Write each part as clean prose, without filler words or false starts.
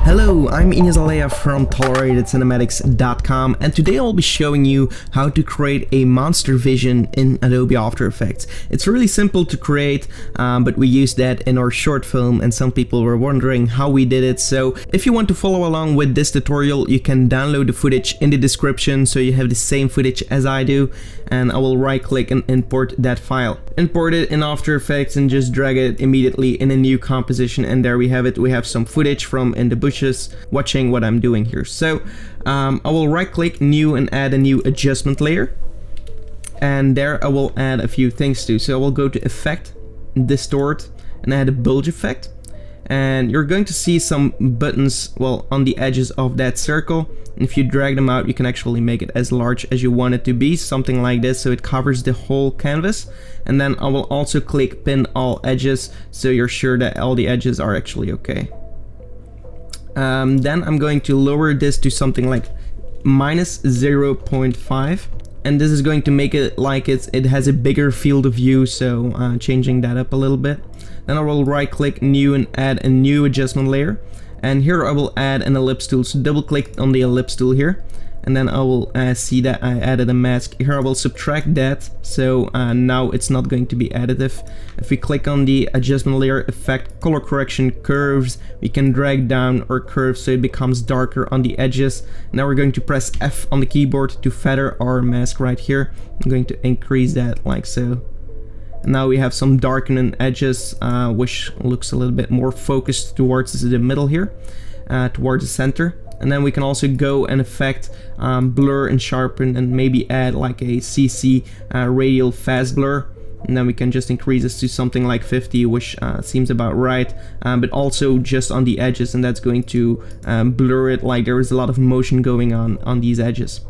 Hello, I'm Ines Alea from ToleratedCinematics.com, and today I'll be showing you how to create a monster vision in Adobe After Effects. It's really simple to create, but we used that in our short film and some people were wondering how we did it. So if you want to follow along with this tutorial, you can download the footage in the description so you have the same footage as I do, and I will right click and import that file. Import it in After Effects and just drag it immediately in a new composition, and there we have it. We have some footage from in the bushes watching what I'm doing here. So I will right click new and add a new adjustment layer, and there I will add a few things too. So I will go to Effect, Distort, and add a bulge effect, and you're going to see some buttons on the edges of that circle, and if you drag them out you can actually make it as large as you want it to be, something like this, so it covers the whole canvas. And then I will also click Pin All Edges so you're sure that all the edges are actually okay. Then I'm going to lower this to something like minus 0.5, and this is going to make it like it has a bigger field of view, so changing that up a little bit. Then I will right click new and add a new adjustment layer, and here I will add an ellipse tool. So double click on the ellipse tool here, and then I will see that I added a mask. Here I will subtract that, so now it's not going to be additive. If we click on the adjustment layer, effect, color correction, curves, we can drag down our curves so it becomes darker on the edges. Now we're going to press F on the keyboard to feather our mask right here. I'm going to increase that like so. And now we have some darkening edges, which looks a little bit more focused towards the middle here, towards the center. And then we can also go and affect blur and sharpen, and maybe add like a CC radial fast blur, and then we can just increase this to something like 50, which seems about right, but also just on the edges, and that's going to blur it like there is a lot of motion going on these edges.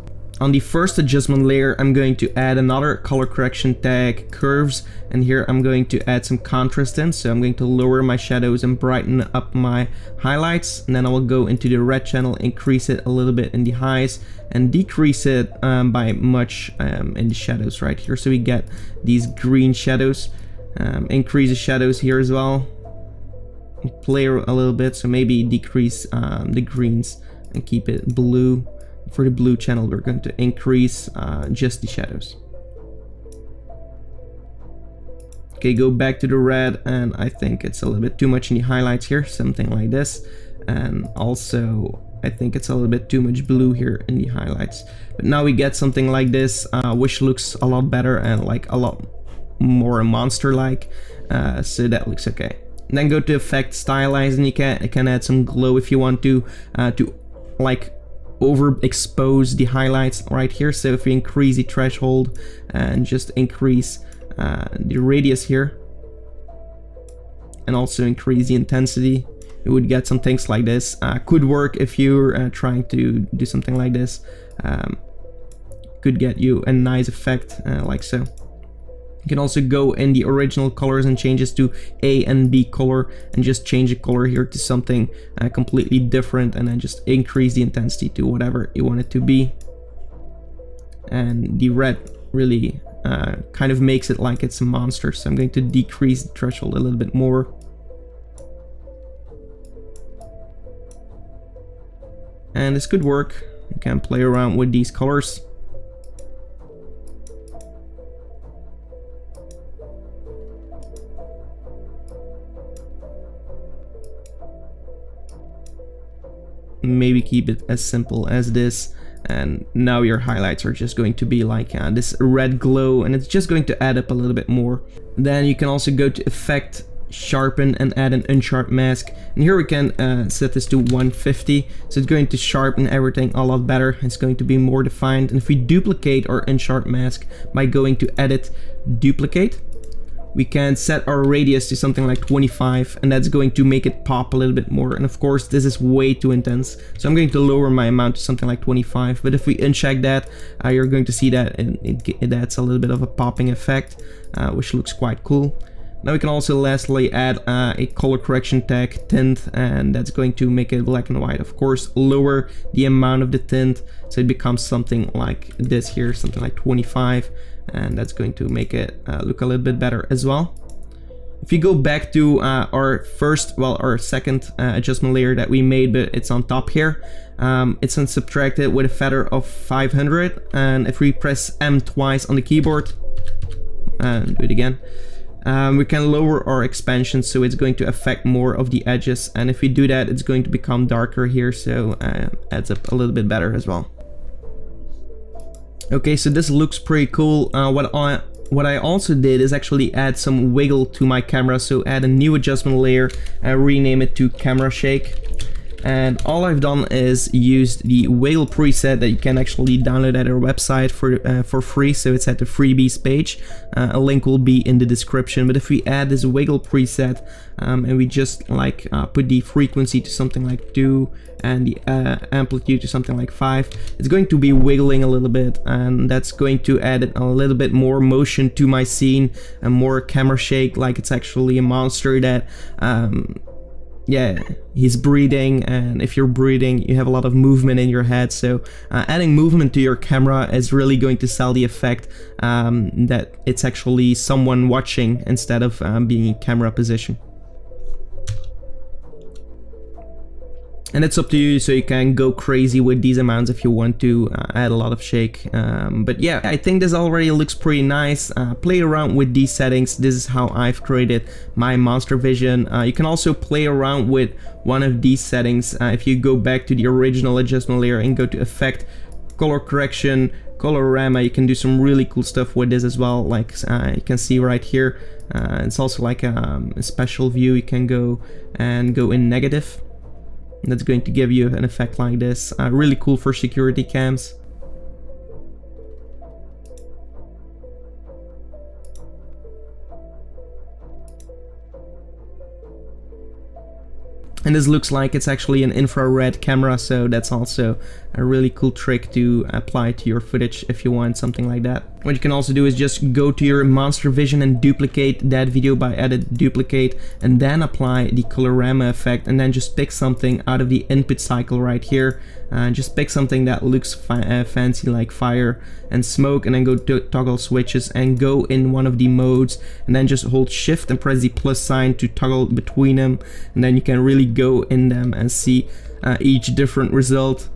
On the first adjustment layer, I'm going to add another color correction tag, curves, and here I'm going to add some contrast in. So I'm going to lower my shadows and brighten up my highlights, and then I will go into the red channel, increase it a little bit in the highs, and decrease it by much in the shadows right here, so we get these green shadows. Increase the shadows here as well, play a little bit, so maybe decrease the greens and keep it blue. For the blue channel, we're going to increase just the shadows. Okay, go back to the red, and I think it's a little bit too much in the highlights here, something like this. And also, I think it's a little bit too much blue here in the highlights. But now we get something like this, which looks a lot better and like a lot more monster-like. So that looks okay. And then go to Effect, Stylize, and you can add some glow if you want to like overexpose the highlights right here. So if we increase the threshold and just increase the radius here, and also increase the intensity, you would get some things like this. Could work if you're trying to do something like this. Could get you a nice effect like so. You can also go in the original colors and change this to A and B color, and just change the color here to something completely different, and then just increase the intensity to whatever you want it to be. And the red really kind of makes it like it's a monster, so I'm going to decrease the threshold a little bit more. And this could work. You can play around with these colors. Maybe keep it as simple as this, and now your highlights are just going to be like this red glow, and it's just going to add up a little bit more. Then you can also go to Effect, Sharpen, and add an unsharp mask, and here we can set this to 150, so it's going to sharpen everything a lot better. It's going to be more defined. And if we duplicate our unsharp mask by going to Edit, Duplicate, we can set our radius to something like 25, and that's going to make it pop a little bit more. And of course this is way too intense, so I'm going to lower my amount to something like 25. But if we uncheck that, you're going to see that it adds a little bit of a popping effect, which looks quite cool. Now we can also lastly add a color correction tag, tint, and that's going to make it black and white. Of course, lower the amount of the tint so it becomes something like this here, something like 25, and that's going to make it look a little bit better as well. If you go back to our second adjustment layer that we made, but it's on top here, it's subtracted with a feather of 500, and if we press M twice on the keyboard, and do it again, we can lower our expansion, so it's going to affect more of the edges, and if we do that, it's going to become darker here, so adds up a little bit better as well. Okay, so this looks pretty cool. What I also did is actually add some wiggle to my camera, so add a new adjustment layer and rename it to Camera Shake. And all I've done is used the wiggle preset that you can actually download at our website for free, so it's at the freebies page. A link will be in the description. But if we add this wiggle preset and we just like put the frequency to something like 2 and the amplitude to something like 5, it's going to be wiggling a little bit, and that's going to add a little bit more motion to my scene and more camera shake, like it's actually a monster that yeah, he's breathing, and if you're breathing, you have a lot of movement in your head, so adding movement to your camera is really going to sell the effect that it's actually someone watching instead of being in camera position. And it's up to you, so you can go crazy with these amounts if you want to add a lot of shake. But yeah, I think this already looks pretty nice. Play around with these settings. This is how I've created my Monster Vision. You can also play around with one of these settings. If you go back to the original adjustment layer and go to Effect, Color Correction, Colorama, you can do some really cool stuff with this as well. Like you can see right here, it's also like a special view. You can go in negative. That's going to give you an effect like this. Really cool for security cams. And this looks like it's actually an infrared camera, so that's also a really cool trick to apply to your footage if you want something like that. What you can also do is just go to your Monster Vision and duplicate that video by edit duplicate, and then apply the Colorama effect, and then just pick something out of the input cycle right here. Just pick something that looks fancy like fire and smoke, and then go to toggle switches and go in one of the modes, and then just hold shift and press the plus sign to toggle between them, and then you can really go in them and see each different result.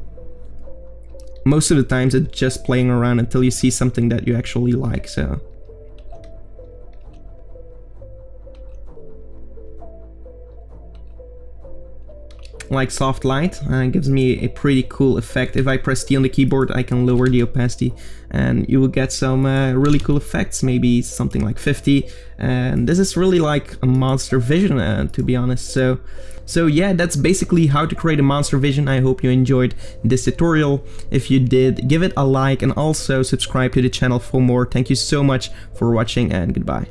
Most of the times it's just playing around until you see something that you actually like, so. Like soft light, gives me a pretty cool effect. If I press T on the keyboard, I can lower the opacity and you will get some really cool effects, maybe something like 50, and this is really like a Monster Vision to be honest. So yeah, that's basically how to create a Monster Vision. I hope you enjoyed this tutorial. If you did, give it a like and also subscribe to the channel for more. Thank you so much for watching, and goodbye.